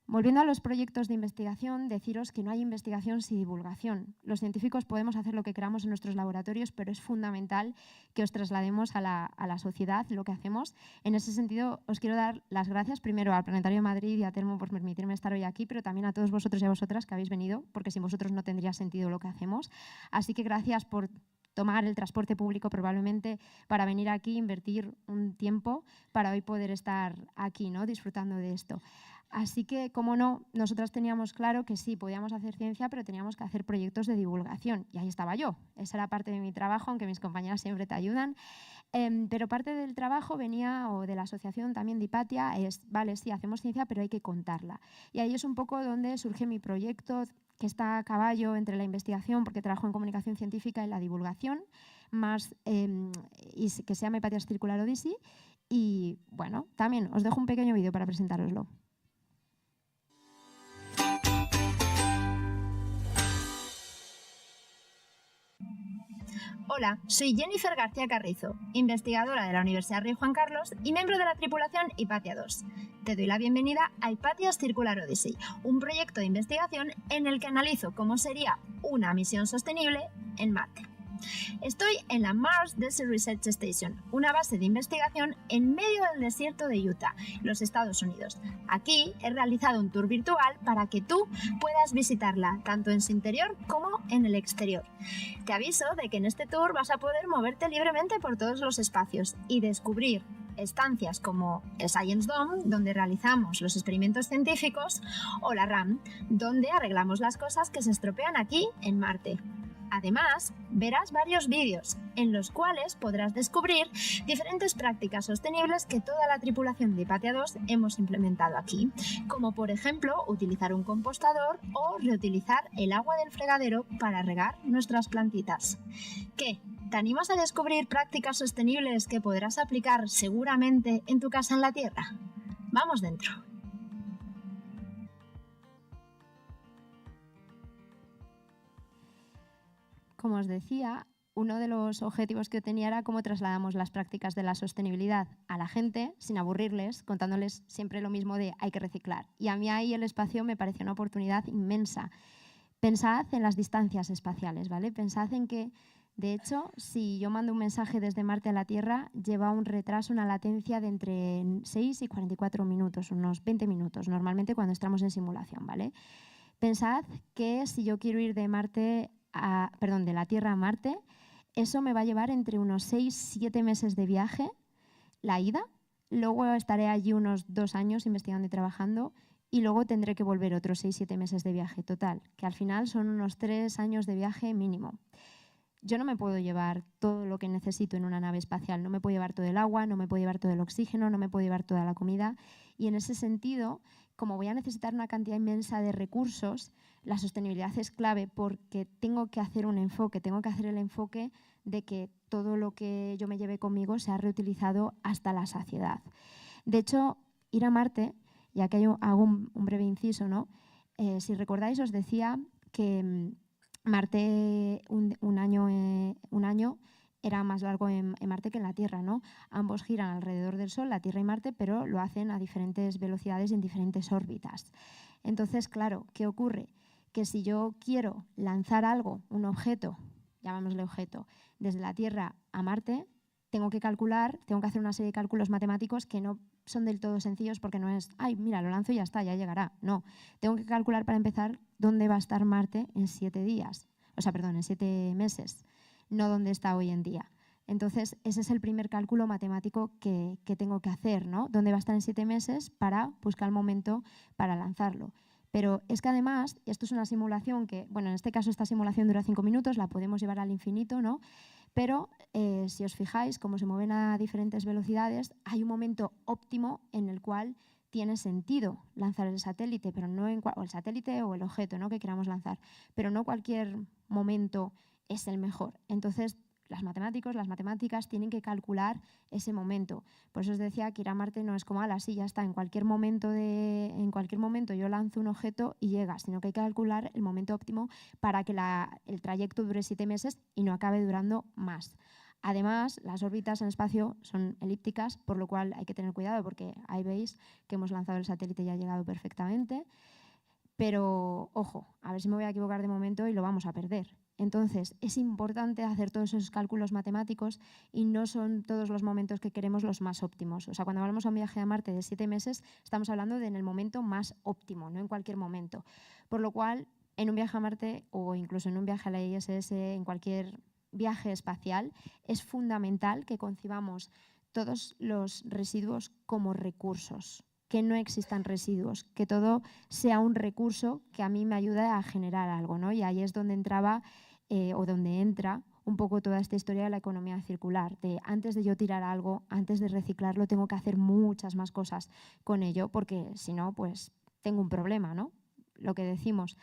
Volviendo a los proyectos de investigación, deciros que no hay investigación sin divulgación. Los científicos podemos hacer lo que queramos en nuestros laboratorios, pero es fundamental que os traslademos a la sociedad lo que hacemos. En ese sentido, os quiero dar las gracias primero al Planetario de Madrid y a Telmo por permitirme estar hoy aquí, pero también a todos vosotros y a vosotras que habéis venido, porque sin vosotros no tendría sentido lo que hacemos. Así que gracias por tomar el transporte público probablemente para venir aquí, invertir un tiempo para hoy poder estar aquí, ¿no? Disfrutando de esto. Así que, como no, nosotras teníamos claro que sí, podíamos hacer ciencia, pero teníamos que hacer proyectos de divulgación. Y ahí estaba yo. Esa era parte de mi trabajo, aunque mis compañeras siempre te ayudan. Pero parte del trabajo venía, o de la asociación también de Hipatia, es, vale, sí, hacemos ciencia, pero hay que contarla. Y ahí es un poco donde surge mi proyecto, que está a caballo entre la investigación, porque trabajo en comunicación científica, y la divulgación, más y que se llama Hipatia Circular Odyssey. Y bueno, también os dejo un pequeño vídeo para presentároslo. Hola, soy Jennifer García Carrizo, investigadora de la Universidad Rey Juan Carlos y miembro de la tripulación Hipatia 2. Te doy la bienvenida a Hipatia Circular Odyssey, un proyecto de investigación en el que analizo cómo sería una misión sostenible en Marte. Estoy en la Mars Desert Research Station, una base de investigación en medio del desierto de Utah, los Estados Unidos. Aquí he realizado un tour virtual para que tú puedas visitarla, tanto en su interior como en el exterior. Te aviso de que en este tour vas a poder moverte libremente por todos los espacios y descubrir estancias como el Science Dome, donde realizamos los experimentos científicos, o la RAM, donde arreglamos las cosas que se estropean aquí en Marte. Además, verás varios vídeos en los cuales podrás descubrir diferentes prácticas sostenibles que toda la tripulación de Hipatia 2 hemos implementado aquí, como por ejemplo utilizar un compostador o reutilizar el agua del fregadero para regar nuestras plantitas. ¿Qué? ¿Te animas a descubrir prácticas sostenibles que podrás aplicar seguramente en tu casa en la Tierra? ¡Vamos dentro! Como os decía, uno de los objetivos que tenía era cómo trasladamos las prácticas de la sostenibilidad a la gente sin aburrirles, contándoles siempre lo mismo de hay que reciclar. Y a mí ahí el espacio me pareció una oportunidad inmensa. Pensad en las distancias espaciales, ¿vale? Pensad en que, de hecho, si yo mando un mensaje desde Marte a la Tierra, lleva un retraso, una latencia de entre 6 y 44 minutos, unos 20 minutos, normalmente cuando estamos en simulación, ¿vale? Pensad que si yo quiero ir de la Tierra a Marte, eso me va a llevar entre unos 6-7 meses de viaje, la ida, luego estaré allí unos 2 años investigando y trabajando, y luego tendré que volver otros 6-7 meses de viaje total, que al final son unos 3 años de viaje mínimo. Yo no me puedo llevar todo lo que necesito en una nave espacial, no me puedo llevar todo el agua, no me puedo llevar todo el oxígeno, no me puedo llevar toda la comida, y en ese sentido, como voy a necesitar una cantidad inmensa de recursos, la sostenibilidad es clave porque tengo que hacer un enfoque, tengo que hacer el enfoque de que todo lo que yo me lleve conmigo sea reutilizado hasta la saciedad. De hecho, ir a Marte, ya que hago un breve inciso, ¿no? Si recordáis, os decía que Marte un año era más largo en Marte que en la Tierra, ¿no? Ambos giran alrededor del Sol, la Tierra y Marte, pero lo hacen a diferentes velocidades y en diferentes órbitas. Entonces, claro, ¿qué ocurre? Que si yo quiero lanzar algo, un objeto, llamémosle objeto, desde la Tierra a Marte, tengo que hacer una serie de cálculos matemáticos que no son del todo sencillos porque no es, ay, mira, lo lanzo y ya está, ya llegará. No, tengo que calcular para empezar dónde va a estar Marte en 7 meses, no dónde está hoy en día. Entonces, ese es el primer cálculo matemático que tengo que hacer, ¿no? ¿Dónde va a estar en 7 meses para buscar el momento para lanzarlo? Pero es que además, esto es una simulación que, bueno, en este caso esta simulación dura 5 minutos, la podemos llevar al infinito, ¿no? Pero si os fijáis, como se mueven a diferentes velocidades, hay un momento óptimo en el cual tiene sentido lanzar el satélite, pero no o el satélite o el objeto, ¿no?, que queramos lanzar, pero no cualquier momento es el mejor. Entonces, las matemáticas tienen que calcular ese momento. Por eso os decía que ir a Marte no es como, sí, ya está, en cualquier momento yo lanzo un objeto y llega, sino que hay que calcular el momento óptimo para que el trayecto dure 7 meses y no acabe durando más. Además, las órbitas en el espacio son elípticas, por lo cual hay que tener cuidado porque ahí veis que hemos lanzado el satélite y ha llegado perfectamente. Pero, ojo, a ver si me voy a equivocar de momento y lo vamos a perder. Entonces, es importante hacer todos esos cálculos matemáticos y no son todos los momentos que queremos los más óptimos. O sea, cuando hablamos de un viaje a Marte de 7 meses, estamos hablando de en el momento más óptimo, no en cualquier momento. Por lo cual, en un viaje a Marte o incluso en un viaje a la ISS, en cualquier viaje espacial es fundamental que concibamos todos los residuos como recursos, que no existan residuos, que todo sea un recurso que a mí me ayude a generar algo, ¿no? Y ahí es donde entraba o donde entra un poco toda esta historia de la economía circular, de antes de yo tirar algo, antes de reciclarlo, tengo que hacer muchas más cosas con ello, porque si no, pues tengo un problema, ¿no? Lo que decimos.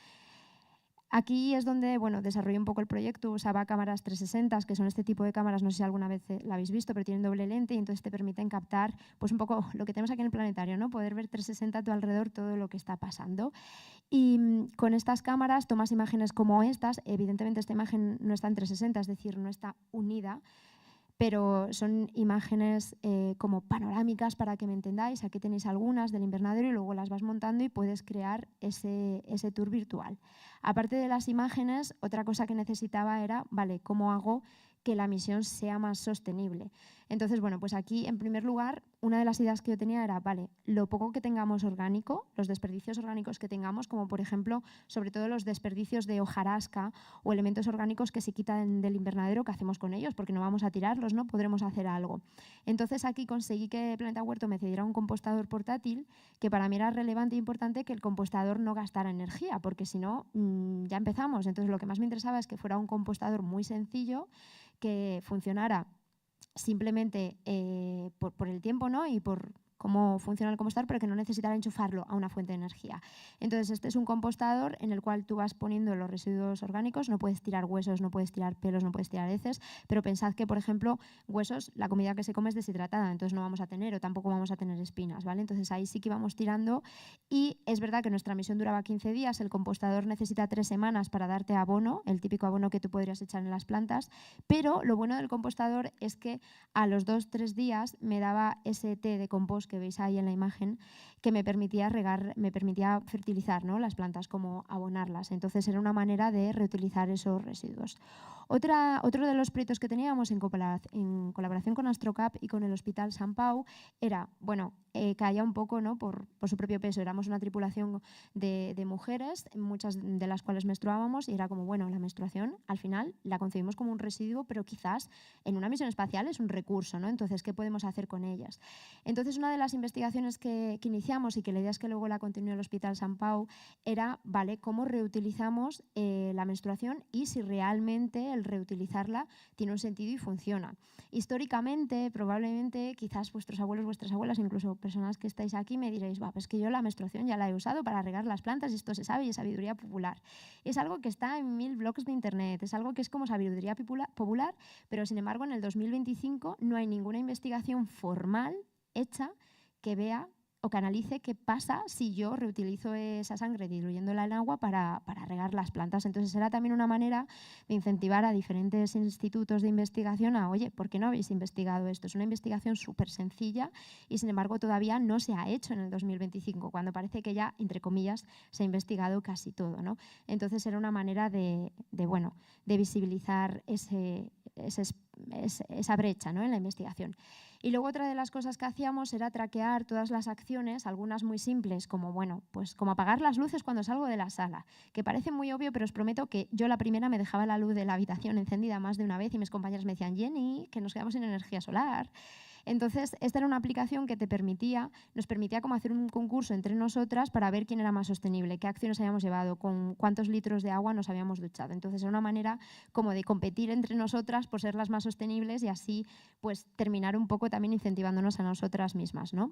Aquí es donde desarrollé un poco el proyecto, usaba cámaras 360, que son este tipo de cámaras, no sé si alguna vez la habéis visto, pero tienen doble lente y entonces te permiten captar pues un poco lo que tenemos aquí en el planetario, ¿no? Poder ver 360 a tu alrededor todo lo que está pasando. Y con estas cámaras tomas imágenes como estas, evidentemente esta imagen no está en 360, es decir, no está unida, pero son imágenes como panorámicas para que me entendáis. Aquí tenéis algunas del invernadero y luego las vas montando y puedes crear ese tour virtual. Aparte de las imágenes, otra cosa que necesitaba era, vale, ¿cómo hago que la misión sea más sostenible? Entonces, pues aquí, en primer lugar, una de las ideas que yo tenía era, vale, lo poco que tengamos orgánico, los desperdicios orgánicos que tengamos, como por ejemplo, sobre todo los desperdicios de hojarasca o elementos orgánicos que se quitan del invernadero, ¿qué hacemos con ellos? Porque no vamos a tirarlos, ¿no? Podremos hacer algo. Entonces aquí conseguí que Planeta Huerto me cediera un compostador portátil, que para mí era relevante e importante que el compostador no gastara energía, porque si no, ya empezamos. Entonces lo que más me interesaba es que fuera un compostador muy sencillo, que funcionara simplemente por el tiempo, ¿no? Y por cómo funciona el compostador, pero que no necesitara enchufarlo a una fuente de energía. Entonces, este es un compostador en el cual tú vas poniendo los residuos orgánicos, no puedes tirar huesos, no puedes tirar pelos, no puedes tirar heces, pero pensad que, por ejemplo, huesos, la comida que se come es deshidratada, entonces no vamos a tener o tampoco vamos a tener espinas, ¿vale? Entonces ahí sí que vamos tirando y es verdad que nuestra misión duraba 15 días, el compostador necesita 3 semanas para darte abono, el típico abono que tú podrías echar en las plantas, pero lo bueno del compostador es que a los 2-3 días me daba ese té de compost que veis ahí en la imagen, que me permitía regar, me permitía fertilizar, ¿no? Las plantas, como abonarlas. Entonces era una manera de reutilizar esos residuos. Otro de los proyectos que teníamos en colaboración con AstroCap y con el Hospital Sant Pau era, caía un poco, ¿no? por su propio peso. Éramos una tripulación de mujeres, muchas de las cuales menstruábamos, y era como, la menstruación al final la concebimos como un residuo, pero quizás en una misión espacial es un recurso, ¿no? Entonces, ¿qué podemos hacer con ellas? Entonces, una de las investigaciones que iniciamos y que la idea es que luego la continuó el Hospital Sant Pau era, vale, ¿cómo reutilizamos la menstruación y si realmente el reutilizarla tiene un sentido y funciona? Históricamente, probablemente, quizás vuestros abuelos, vuestras abuelas, incluso personas que estáis aquí, me diréis, pues que yo la menstruación ya la he usado para regar las plantas y esto se sabe y es sabiduría popular. Es algo que está en 1000 blogs de internet, es algo que es como sabiduría popular, pero sin embargo en el 2025 no hay ninguna investigación formal hecha que vea o que analice qué pasa si yo reutilizo esa sangre diluyéndola en agua para regar las plantas. Entonces era también una manera de incentivar a diferentes institutos de investigación a, oye, ¿por qué no habéis investigado esto? Es una investigación súper sencilla y sin embargo todavía no se ha hecho en el 2025, cuando parece que ya, entre comillas, se ha investigado casi todo, ¿no? Entonces era una manera de visibilizar esa brecha, ¿no? En la investigación. Y luego otra de las cosas que hacíamos era traquear todas las acciones, algunas muy simples, como como apagar las luces cuando salgo de la sala, que parece muy obvio, pero os prometo que yo la primera me dejaba la luz de la habitación encendida más de una vez y mis compañeras me decían, Jenny, que nos quedamos sin energía solar. Entonces, esta era una aplicación que nos permitía como hacer un concurso entre nosotras para ver quién era más sostenible, qué acciones habíamos llevado, con cuántos litros de agua nos habíamos duchado. Entonces, era una manera como de competir entre nosotras por ser las más sostenibles y así pues terminar un poco también incentivándonos a nosotras mismas, ¿no?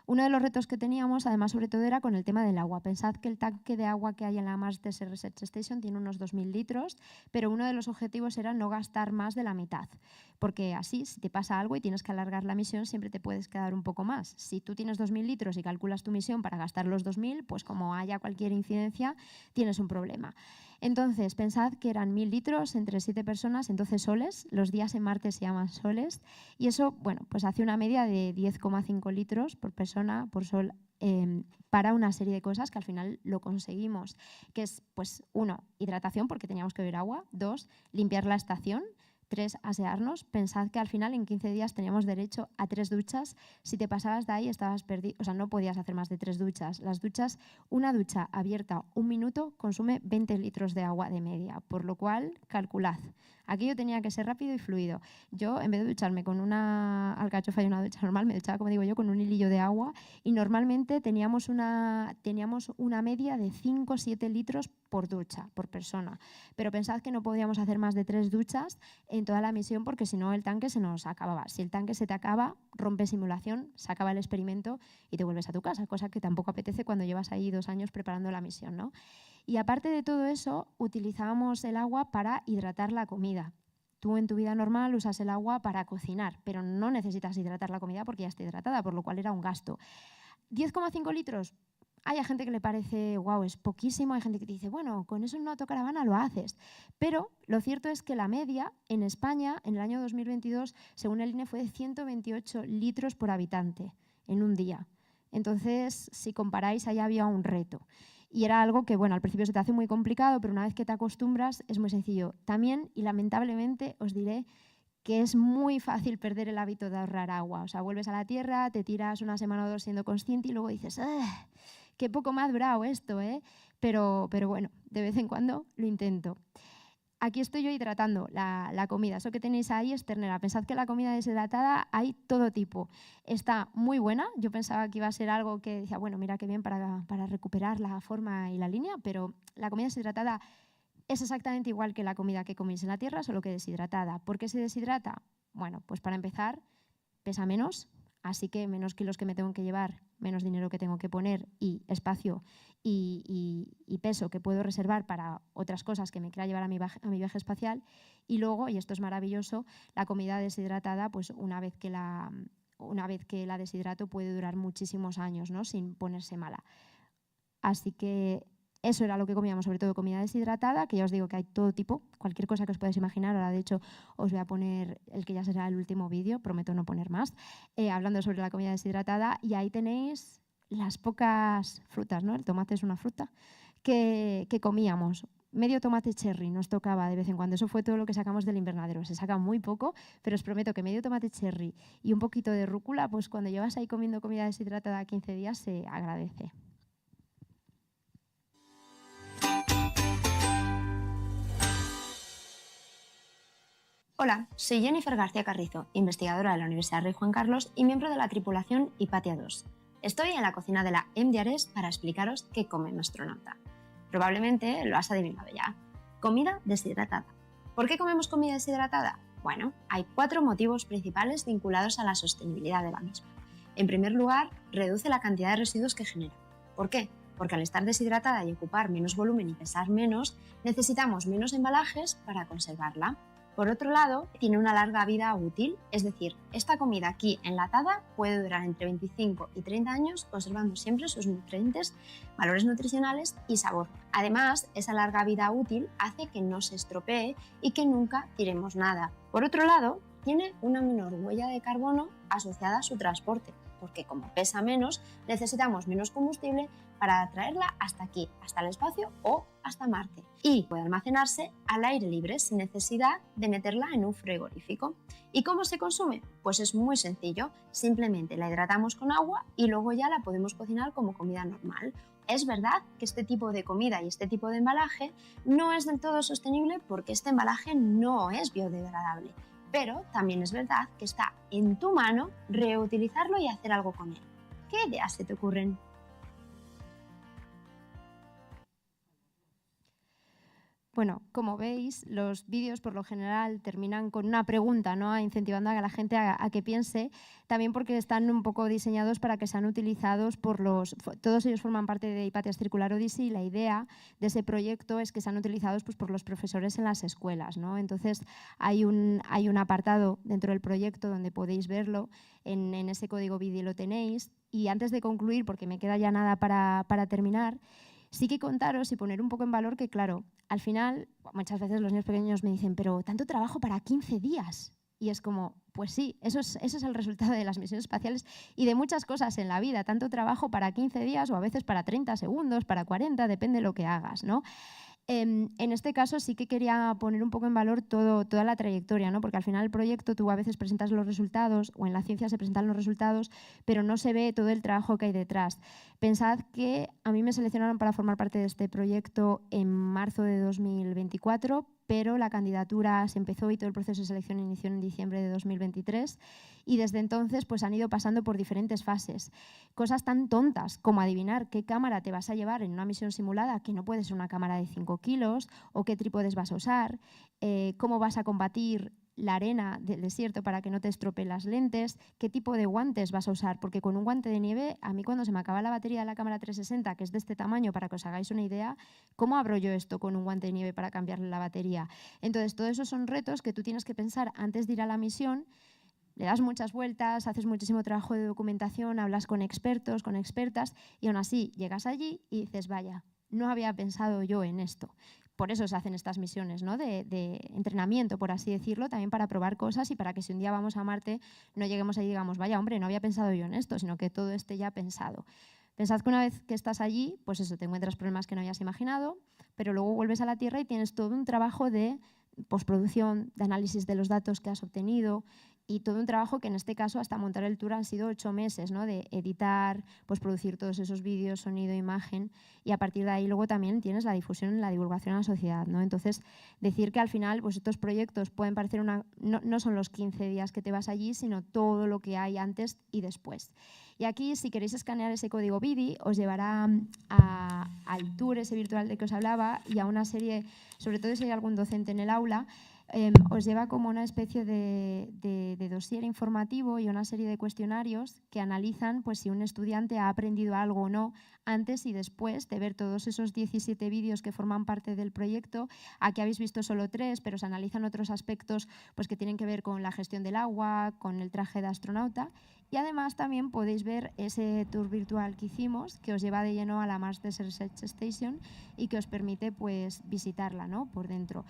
Uno de los retos que teníamos, además, sobre todo, era con el tema del agua. Pensad que el tanque de agua que hay en la Mars Desert Research Station tiene unos 2000 litros, pero uno de los objetivos era no gastar más de la mitad, porque así, si te pasa algo y tienes que alargar la misión, siempre te puedes quedar un poco más. Si tú tienes 2000 litros y calculas tu misión para gastar los 2000, pues como haya cualquier incidencia, tienes un problema. Entonces, pensad que eran 1000 litros entre 7 personas, entonces soles, los días en Marte se llaman soles, y eso, pues hace una media de 10,5 litros por persona, por sol, para una serie de cosas que al final lo conseguimos, que es, pues, 1, hidratación, porque teníamos que beber agua, 2, limpiar la estación, 3, asearnos. Pensad que al final en 15 días teníamos derecho a 3 duchas. Si te pasabas de ahí estabas perdido, o sea, no podías hacer más de 3 duchas. Las duchas, una ducha abierta 1 minuto consume 20 litros de agua de media, por lo cual calculad. Aquello tenía que ser rápido y fluido. Yo, en vez de ducharme con una alcachofa y una ducha normal, me duchaba, como digo yo, con un hilillo de agua y normalmente teníamos una media de 5 o 7 litros por ducha, por persona. Pero pensad que no podíamos hacer más de 3 duchas en toda la misión porque si no el tanque se nos acababa. Si el tanque se te acaba, rompe simulación, se acaba el experimento y te vuelves a tu casa, cosa que tampoco apetece cuando llevas ahí 2 años preparando la misión, ¿no? Y aparte de todo eso, utilizábamos el agua para hidratar la comida. Tú en tu vida normal usas el agua para cocinar, pero no necesitas hidratar la comida porque ya está hidratada, por lo cual era un gasto. 10,5 litros. Hay gente que le parece, wow, es poquísimo. Hay gente que te dice, bueno, con eso en una autocaravana lo haces. Pero lo cierto es que la media en España, en el año 2022, según el INE, fue de 128 litros por habitante en un día. Entonces, si comparáis, ahí había un reto. Y era algo que, bueno, al principio se te hace muy complicado, pero una vez que te acostumbras es muy sencillo. También, y lamentablemente, os diré que es muy fácil perder el hábito de ahorrar agua. O sea, vuelves a la tierra, te tiras una semana o 2 siendo consciente y luego dices, qué poco me ha durado esto, ¿eh? Pero bueno, de vez en cuando lo intento. Aquí estoy yo hidratando la comida. Eso que tenéis ahí es ternera. Pensad que la comida deshidratada hay todo tipo. Está muy buena. Yo pensaba que iba a ser algo que decía, bueno, mira qué bien para recuperar la forma y la línea, pero la comida deshidratada es exactamente igual que la comida que coméis en la tierra, solo que deshidratada. ¿Por qué se deshidrata? Bueno, pues para empezar, pesa menos, así que menos kilos que me tengo que llevar, menos dinero que tengo que poner y espacio y peso que puedo reservar para otras cosas que me quiera llevar a mi viaje espacial. Y luego, y esto es maravilloso, la comida deshidratada, pues una vez que la deshidrato puede durar muchísimos años, ¿no? Sin ponerse mala. Así que eso era lo que comíamos, sobre todo comida deshidratada, que ya os digo que hay todo tipo, cualquier cosa que os podáis imaginar. Ahora, de hecho, os voy a poner el que ya será el último vídeo, prometo no poner más, hablando sobre la comida deshidratada. Y ahí tenéis las pocas frutas, ¿no? El tomate es una fruta que comíamos. Medio tomate cherry nos tocaba de vez en cuando. Eso fue todo lo que sacamos del invernadero. Se saca muy poco, pero os prometo que medio tomate cherry y un poquito de rúcula, pues cuando llevas ahí comiendo comida deshidratada 15 días se agradece. Hola, soy Jennifer García Carrizo, investigadora de la Universidad Rey Juan Carlos y miembro de la tripulación Hypatia 2. Estoy en la cocina de la MDRS para explicaros qué come un astronauta. Probablemente lo has adivinado ya. Comida deshidratada. ¿Por qué comemos comida deshidratada? Bueno, hay 4 motivos principales vinculados a la sostenibilidad de la misma. En primer lugar, reduce la cantidad de residuos que genera. ¿Por qué? Porque al estar deshidratada y ocupar menos volumen y pesar menos, necesitamos menos embalajes para conservarla. Por otro lado, tiene una larga vida útil, es decir, esta comida aquí enlatada puede durar entre 25 y 30 años conservando siempre sus nutrientes, valores nutricionales y sabor. Además, esa larga vida útil hace que no se estropee y que nunca tiremos nada. Por otro lado, tiene una menor huella de carbono asociada a su transporte, porque como pesa menos, necesitamos menos combustible para traerla hasta aquí, hasta el espacio o hasta Marte. Y puede almacenarse al aire libre sin necesidad de meterla en un frigorífico. ¿Y cómo se consume? Pues es muy sencillo, simplemente la hidratamos con agua y luego ya la podemos cocinar como comida normal. Es verdad que este tipo de comida y este tipo de embalaje no es del todo sostenible porque este embalaje no es biodegradable. Pero también es verdad que está en tu mano reutilizarlo y hacer algo con él. ¿Qué ideas se te ocurren? Bueno, como veis, los vídeos por lo general terminan con una pregunta, ¿no? Incentivando a la gente a que piense, también porque están un poco diseñados para que sean utilizados por todos ellos forman parte de Hypatia Circular Odyssey y la idea de ese proyecto es que sean utilizados pues, por los profesores en las escuelas, ¿no? Entonces hay un apartado dentro del proyecto donde podéis verlo, en ese código vídeo lo tenéis. Y antes de concluir, porque me queda ya nada para terminar, sí que contaros y poner un poco en valor que, claro, al final, muchas veces los niños pequeños me dicen, pero tanto trabajo para 15 días. Y es como, pues sí, eso es el resultado de las misiones espaciales y de muchas cosas en la vida. Tanto trabajo para 15 días o a veces para 30 segundos, para 40, depende de lo que hagas, ¿no? En este caso sí que quería poner un poco en valor toda la trayectoria, ¿no? Porque al final el proyecto tú a veces presentas los resultados o en la ciencia se presentan los resultados, pero no se ve todo el trabajo que hay detrás. Pensad que a mí me seleccionaron para formar parte de este proyecto en marzo de 2024 pero la candidatura se empezó y todo el proceso de selección inició en diciembre de 2023 y desde entonces pues, han ido pasando por diferentes fases. Cosas tan tontas como adivinar qué cámara te vas a llevar en una misión simulada, que no puede ser una cámara de 5 kilos, o qué trípodes vas a usar, cómo vas a combatir la arena del desierto para que no te estropeen las lentes, qué tipo de guantes vas a usar, porque con un guante de nieve, a mí cuando se me acaba la batería de la cámara 360, que es de este tamaño, para que os hagáis una idea, ¿cómo abro yo esto con un guante de nieve para cambiarle la batería? Entonces, todos esos son retos que tú tienes que pensar antes de ir a la misión. Le das muchas vueltas, haces muchísimo trabajo de documentación, hablas con expertos, con expertas, y aún así llegas allí y dices, vaya, no había pensado yo en esto. Por eso se hacen estas misiones, ¿no? de entrenamiento, por así decirlo, también para probar cosas y para que si un día vamos a Marte no lleguemos ahí y digamos, vaya, hombre, no había pensado yo en esto, sino que todo esté ya pensado. Pensad que una vez que estás allí, pues eso, te encuentras problemas que no habías imaginado, pero luego vuelves a la Tierra y tienes todo un trabajo de postproducción, de análisis de los datos que has obtenido y todo un trabajo que en este caso hasta montar el tour han sido 8 meses, ¿no? De editar, pues producir todos esos vídeos, sonido, imagen y a partir de ahí luego también tienes la difusión y la divulgación a la sociedad, ¿no? Entonces, decir que al final pues estos proyectos pueden parecer no son los 15 días que te vas allí, sino todo lo que hay antes y después. Y aquí, si queréis escanear ese código BIDI, os llevará al tour ese virtual de que os hablaba y a una serie, sobre todo si hay algún docente en el aula, os lleva como una especie de dossier informativo y una serie de cuestionarios que analizan pues, si un estudiante ha aprendido algo o no antes y después de ver todos esos 17 vídeos que forman parte del proyecto. Aquí habéis visto solo 3, pero se analizan otros aspectos pues, que tienen que ver con la gestión del agua, con el traje de astronauta. Y además también podéis ver ese tour virtual que hicimos, que os lleva de lleno a la Mars Desert Research Station y que os permite pues, visitarla, ¿no? Por dentro.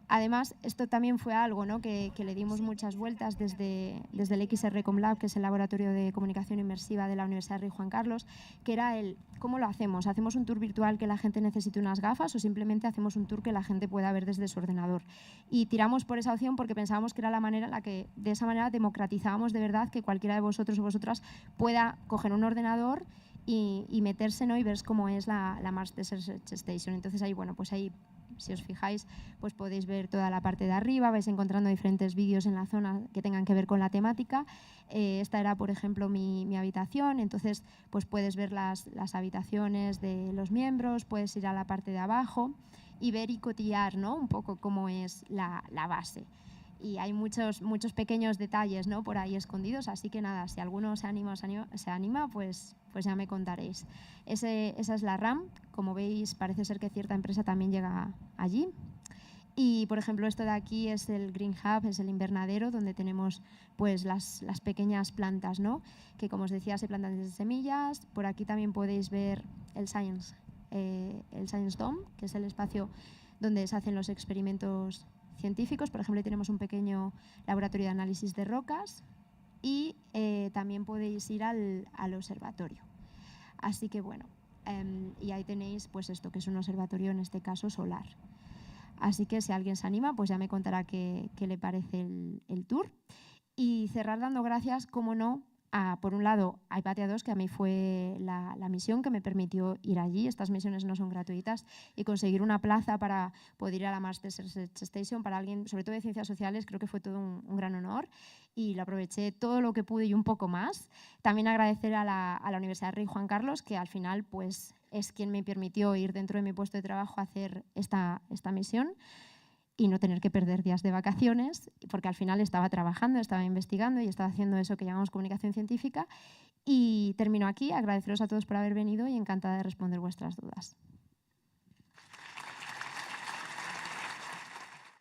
Además, esto también fue algo, ¿no? que le dimos muchas vueltas desde el XR Lab, que es el laboratorio de comunicación inmersiva de la Universidad Rey Juan Carlos, que era el ¿cómo lo hacemos? ¿Hacemos un tour virtual que la gente necesite unas gafas o simplemente hacemos un tour que la gente pueda ver desde su ordenador? Y tiramos por esa opción porque pensábamos que era la manera en la que de esa manera democratizábamos de verdad que cualquiera de vosotros o vosotras pueda coger un ordenador y meterse, ¿no? Y ver cómo es la Mars Desert Research Station. Entonces ahí, bueno, pues ahí, si os fijáis, pues podéis ver toda la parte de arriba, vais encontrando diferentes vídeos en la zona que tengan que ver con la temática. Esta era, por ejemplo, mi habitación, entonces pues puedes ver las habitaciones de los miembros, puedes ir a la parte de abajo y ver y cotillar, ¿no? Un poco cómo es la base. Y hay muchos pequeños detalles, ¿no? Por ahí escondidos, así que nada, si alguno se anima pues ya me contaréis. Esa es la RAM, como veis parece ser que cierta empresa también llega allí. Y por ejemplo esto de aquí es el Green Hub, es el invernadero donde tenemos pues las pequeñas plantas, ¿no? Que como os decía se plantan desde semillas. Por aquí también podéis ver el Science Dome, que es el espacio donde se hacen los experimentos científicos. Por ejemplo, tenemos un pequeño laboratorio de análisis de rocas y también podéis ir al observatorio. Así que bueno, y ahí tenéis pues esto, que es un observatorio en este caso solar. Así que si alguien se anima, pues ya me contará qué le parece el tour. Y cerrar dando gracias, como no, por un lado, a Hypatia 2, que a mí fue la misión que me permitió ir allí. Estas misiones no son gratuitas y conseguir una plaza para poder ir a la Mars Desert Research Station para alguien, sobre todo de ciencias sociales, creo que fue todo un gran honor y lo aproveché todo lo que pude y un poco más. También agradecer a la Universidad Rey Juan Carlos, que al final pues, es quien me permitió ir dentro de mi puesto de trabajo a hacer esta misión y no tener que perder días de vacaciones, porque al final estaba trabajando, estaba investigando y estaba haciendo eso que llamamos comunicación científica. Y termino aquí, agradeceros a todos por haber venido y encantada de responder vuestras dudas.